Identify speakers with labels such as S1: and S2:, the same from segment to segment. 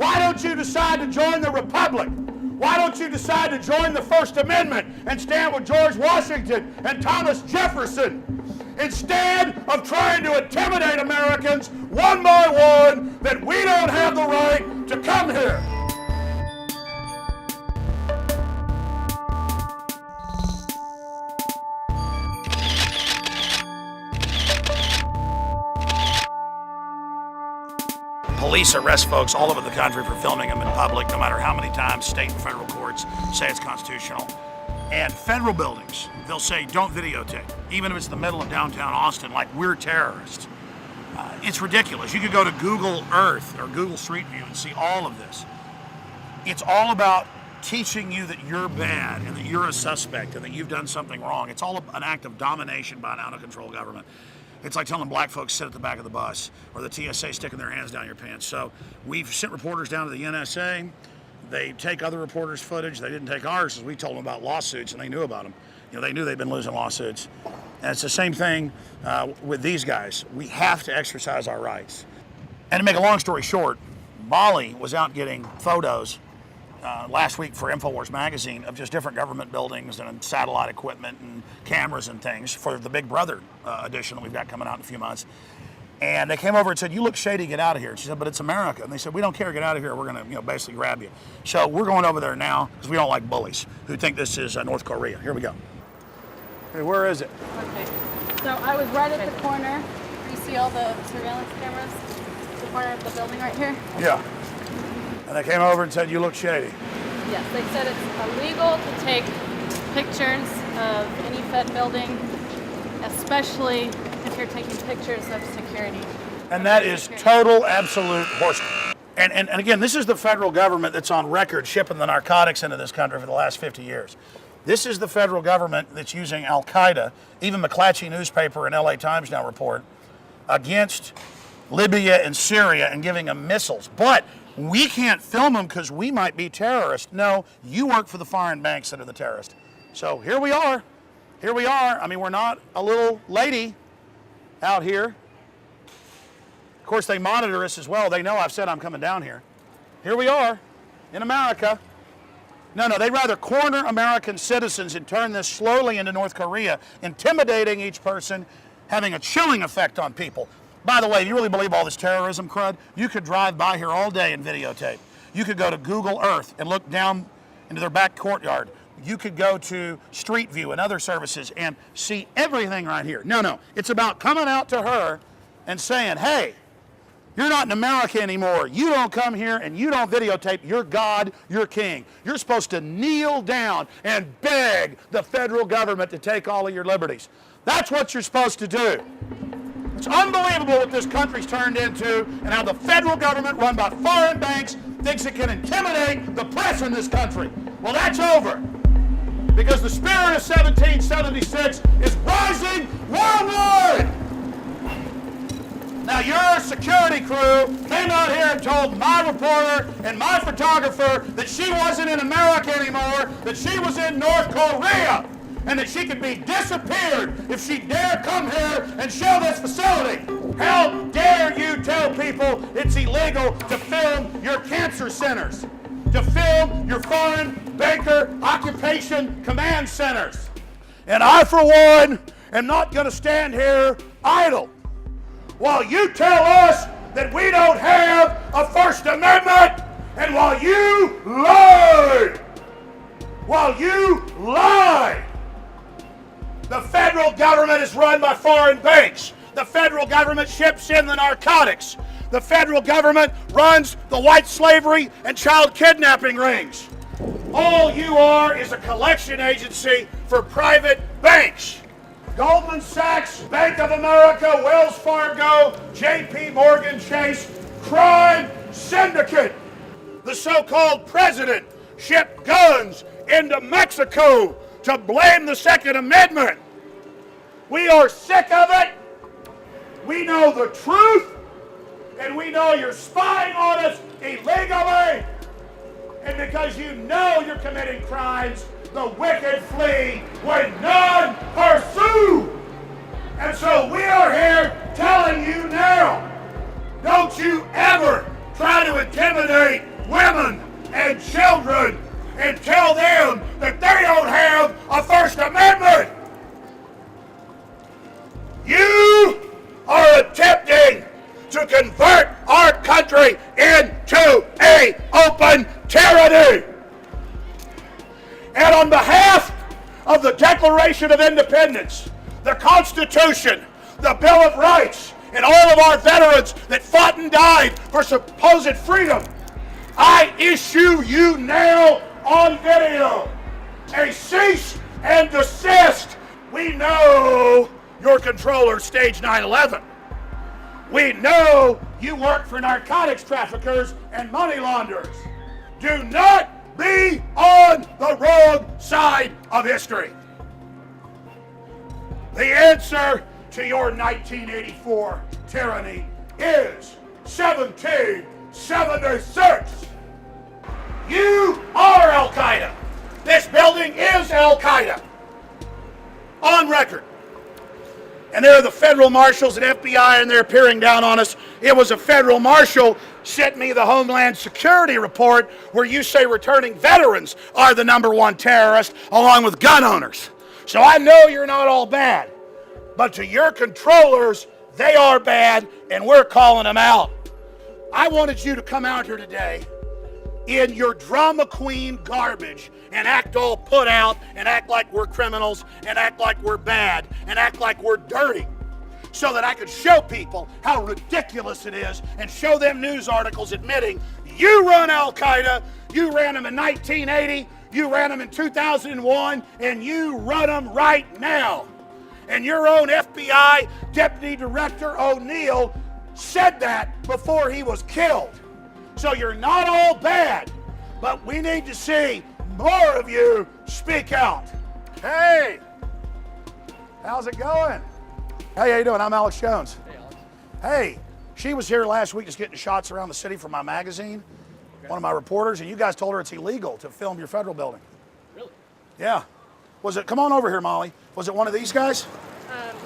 S1: Why don't you decide to join the Republic? Why don't you decide to join the First Amendment and stand with George Washington and Thomas Jefferson? Instead of trying to intimidate Americans one by one, that we don't have the right to come here.
S2: Police arrest folks all over the country for filming them in public, no matter how many times state and federal courts say it's constitutional. And federal buildings, they'll say don't videotape, even if it's the middle of downtown Austin, like we're terrorists. It's ridiculous. You could go to Google Earth or Google Street View and see all of this. It's all about teaching you that you're bad and that you're a suspect and that you've done something wrong. It's all an act of domination by an out-of-control government. It's like telling black folks sit at the back of the bus or the TSA sticking their hands down your pants. So we've sent reporters down to the NSA. They take other reporters' footage. They didn't take ours because we told them about lawsuits and they knew about them. You know, they knew they'd been losing lawsuits. And it's the same thing with these guys. We have to exercise our rights. And to make a long story short, Molly was out getting photos last week for Infowars Magazine of just different government buildings and satellite equipment and cameras and things for the Big Brother edition that we've got coming out in a few months. And they came over and said, "You look shady, get out of here." And she said, "But it's America." And they said, "We don't care, get out of here. We're gonna, basically grab you." So we're going over there now because we don't like bullies who think this is North Korea. Here we go.
S1: Hey, where is it?
S3: Okay, so I was right at the corner. You see all the surveillance cameras? The corner of the building right here?
S1: Yeah. And they came over and said, "You look shady."
S3: Yes, they said it's illegal to take pictures of any Fed building, especially if you're taking pictures of security.
S1: And that is total, absolute horseshit. And again, this is the federal government that's on record shipping the narcotics into this country for the last 50 years. This is the federal government that's using Al-Qaeda, even McClatchy newspaper and LA Times now report, against Libya and Syria and giving them missiles. But we can't film them because we might be terrorists. No, you work for the foreign banks that are the terrorists. So here we are. Here we are. I mean, we're not a little lady out here. Of course, they monitor us as well. They know I've said I'm coming down here. Here we are in America. No, they'd rather corner American citizens and turn this slowly into North Korea, intimidating each person, having a chilling effect on people. By the way, if you really believe all this terrorism crud, you could drive by here all day and videotape. You could go to Google Earth and look down into their back courtyard. You could go to Street View and other services and see everything right here. No, it's about coming out to her and saying, "Hey, you're not in America anymore. You don't come here and you don't videotape your God, your king. You're supposed to kneel down and beg the federal government to take all of your liberties. That's what you're supposed to do." It's unbelievable what this country's turned into and how the federal government, run by foreign banks, thinks it can intimidate the press in this country. Well, that's over. Because the spirit of 1776 is rising worldwide. Now, your security crew came out here and told my reporter and my photographer that she wasn't in America anymore, that she was in North Korea, and that she could be disappeared if she dare come here and show this facility. How dare you tell people it's illegal to film your cancer centers, to film your foreign banker occupation command centers? And I, for one, am not going to stand here idle while you tell us that we don't have a First Amendment, and while you lie. The federal government is run by foreign banks. The federal government ships in the narcotics. The federal government runs the white slavery and child kidnapping rings. All you are is a collection agency for private banks. Goldman Sachs, Bank of America, Wells Fargo, JP Morgan Chase, crime syndicate. The so-called president shipped guns into Mexico to blame the Second Amendment. We are sick of it. We know the truth, and we know you're spying on us illegally. And because you know you're committing crimes, the wicked flee when none pursue. And so we are here telling you now, don't you ever try to intimidate
S2: women and children and tell them that they don't have a First Amendment. You are attempting to convert our country into an open tyranny. And on behalf of the Declaration of Independence, the Constitution, the Bill of Rights, and all of our veterans that fought and died for supposed freedom, I issue you now on video a cease and desist. We know your controller staged 9/11. We know you work for narcotics traffickers and money launderers. Do not be on the wrong side of history. The answer to your 1984 tyranny is 1776. You are Al-Qaeda. This building is Al-Qaeda. On record. And there are the federal marshals and FBI, and they're peering down on us. It was a federal marshal sent me the Homeland Security report where you say returning veterans are the #1 terrorist along with gun owners. So I know you're not all bad. But to your controllers, they are bad, and we're calling them out. I wanted you to come out here today in your drama queen garbage and act all put out and act like we're criminals and act like we're bad and act like we're dirty so that I could show people how ridiculous it is and show them news articles admitting you run Al-Qaeda, you ran them in 1980, you ran them in 2001, and you run them right now. And your own FBI Deputy Director O'Neill said that before he was killed. So you're not all bad, but we need to see more of you speak out. Hey, how's it going? Hey, how you doing? I'm Alex Jones.
S4: Hey, Alex.
S2: Hey, she was here last week just getting shots around the city for my magazine, one of my reporters, and you guys told her it's illegal to film your federal building.
S4: Really?
S2: Yeah. Was it, come on over here, Molly. Was it one of these guys?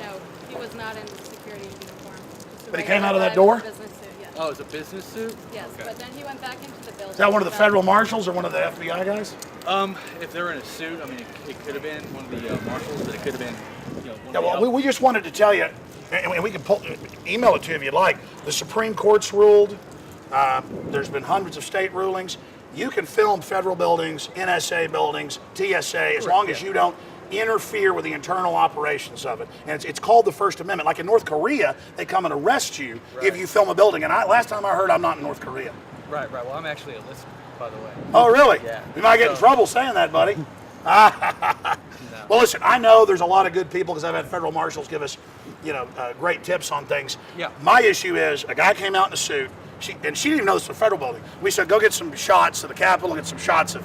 S3: No, he was not in security uniform. Just a
S2: But he came
S3: regular
S2: out of that
S3: guy
S2: door?
S3: with a business suit, yes.
S4: Oh, it's a business suit?
S3: Yes,
S4: Okay.
S3: but then he went back into the building.
S2: Is that one of the federal marshals or one of the FBI guys?
S4: If they're in a suit, I mean, it could have been one of the marshals, but it could have been, one
S2: Yeah,
S4: of
S2: well,
S4: the
S2: we just wanted to tell you, and we can email it to you if you'd like. The Supreme Court's ruled. There's been hundreds of state rulings. You can film federal buildings, NSA buildings, TSA, as long as you don't interfere with the internal operations of it. And it's called the First Amendment. Like in North Korea, they come and arrest you if you film a building. And last time I heard, I'm not in North Korea.
S4: Right. Well, I'm actually a listener, by the way.
S2: Oh, really?
S4: Yeah.
S2: You might get in trouble saying that, buddy. Well, listen, I know there's a lot of good people because I've had federal marshals give us, great tips on things.
S4: Yeah.
S2: My issue is a guy came out in a suit. She didn't even know this was a federal building. We said, go get some shots of the Capitol, get some shots of,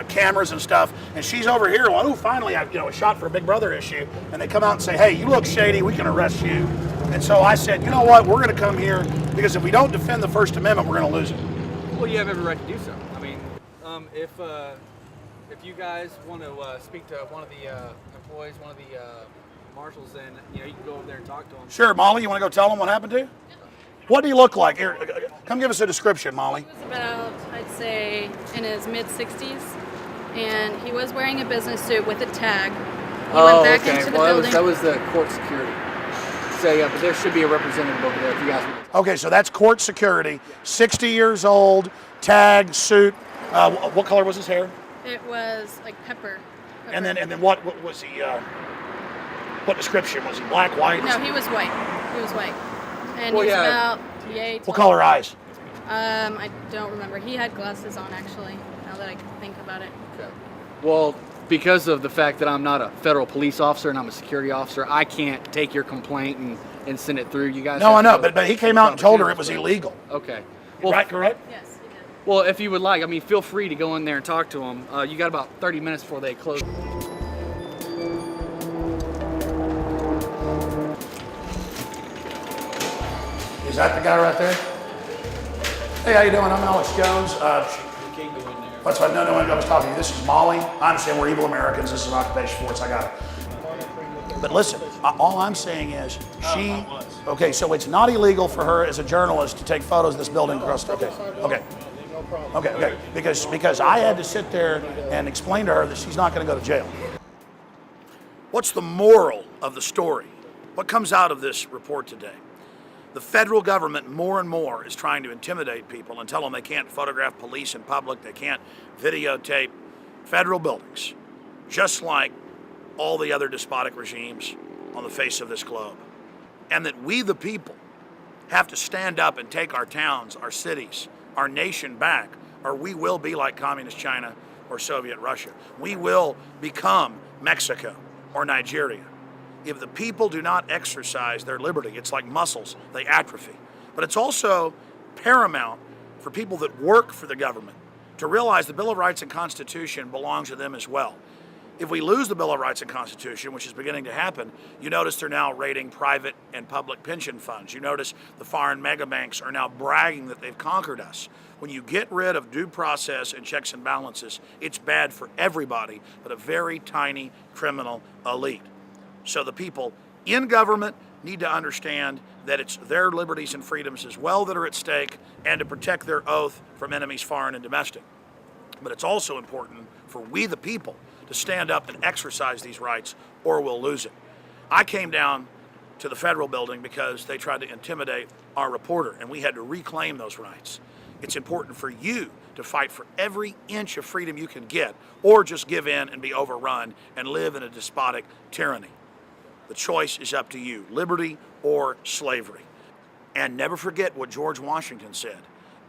S2: cameras and stuff. And she's over here going, oh, finally, a shot for a Big Brother issue. And they come out and say, hey, you look shady, we can arrest you. And so I said, you know what, we're going to come here because if we don't defend the First Amendment, we're going to lose it.
S4: Well, you have every right to do so. I mean, if you guys want to speak to one of the employees, one of the marshals, then you can go over there and talk to them.
S2: Sure, Molly, you want to go tell them what happened to you? What do you look like? Here, come give us a description, Molly.
S3: He was about, I'd say, in his mid-60s, and he was wearing a business suit with a tag. He went back into the building.
S4: That was the court security. So yeah, but there should be a representative over there if you guys want.
S2: Okay, so that's court security. 60 years old, tag, suit. What color was his hair?
S3: It was like pepper.
S2: And then what was he? What description was he? Black, white?
S3: No, he was white. He was white. And
S4: Well,
S3: he's
S4: yeah.
S3: about yay
S2: What color eyes?
S3: I don't remember. He had glasses on, actually, now that I think about it.
S4: Okay. Well, because of the fact that I'm not a federal police officer and I'm a security officer, I can't take your complaint and send it through. You guys.
S2: No, I
S4: have
S2: know,
S4: to
S2: but he came out and told her it was illegal.
S4: Okay. Well,
S2: Right, correct?
S3: Yes, he did.
S4: Well, if you would like, I mean, feel free to go in there and talk to them. You got about 30 minutes before they close.
S2: Is that the guy right there? Hey, how you doing? I'm Alex Jones.
S4: Can't go in there.
S2: What's what? No, I was talking to you. This is Molly. I understand we're evil Americans. This is occupation sports. I got it. But listen, all I'm saying is she. Okay, so it's not illegal for her as a journalist to take photos of this building across. Okay.
S1: Okay. Because I had to sit there and explain to her that she's not going to go to jail.
S2: What's the moral of the story? What comes out of this report today? The federal government more and more is trying to intimidate people and tell them they can't photograph police in public, they can't videotape federal buildings, just like all the other despotic regimes on the face of this globe. And that we, the people, have to stand up and take our towns, our cities, our nation back, or we will be like communist China or Soviet Russia. We will become Mexico or Nigeria. If the people do not exercise their liberty, it's like muscles, they atrophy. But it's also paramount for people that work for the government to realize the Bill of Rights and Constitution belongs to them as well. If we lose the Bill of Rights and Constitution, which is beginning to happen, you notice they're now raiding private and public pension funds. You notice the foreign mega banks are now bragging that they've conquered us. When you get rid of due process and checks and balances, it's bad for everybody but a very tiny criminal elite. So the people in government need to understand that it's their liberties and freedoms as well that are at stake, and to protect their oath from enemies foreign and domestic. But it's also important for we the people to stand up and exercise these rights, or we'll lose it. I came down to the federal building because they tried to intimidate our reporter, and we had to reclaim those rights. It's important for you to fight for every inch of freedom you can get, or just give in and be overrun and live in a despotic tyranny. The choice is up to you, liberty or slavery. And never forget what George Washington said: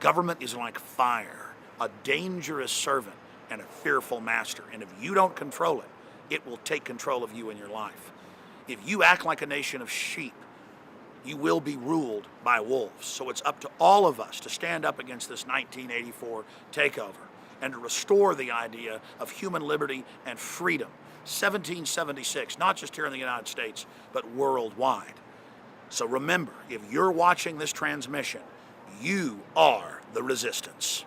S2: government is like fire, a dangerous servant and a fearful master. And if you don't control it, it will take control of you in your life. If you act like a nation of sheep, you will be ruled by wolves. So it's up to all of us to stand up against this 1984 takeover and to restore the idea of human liberty and freedom. 1776, not just here in the United States, but worldwide. So remember, if you're watching this transmission, you are the resistance.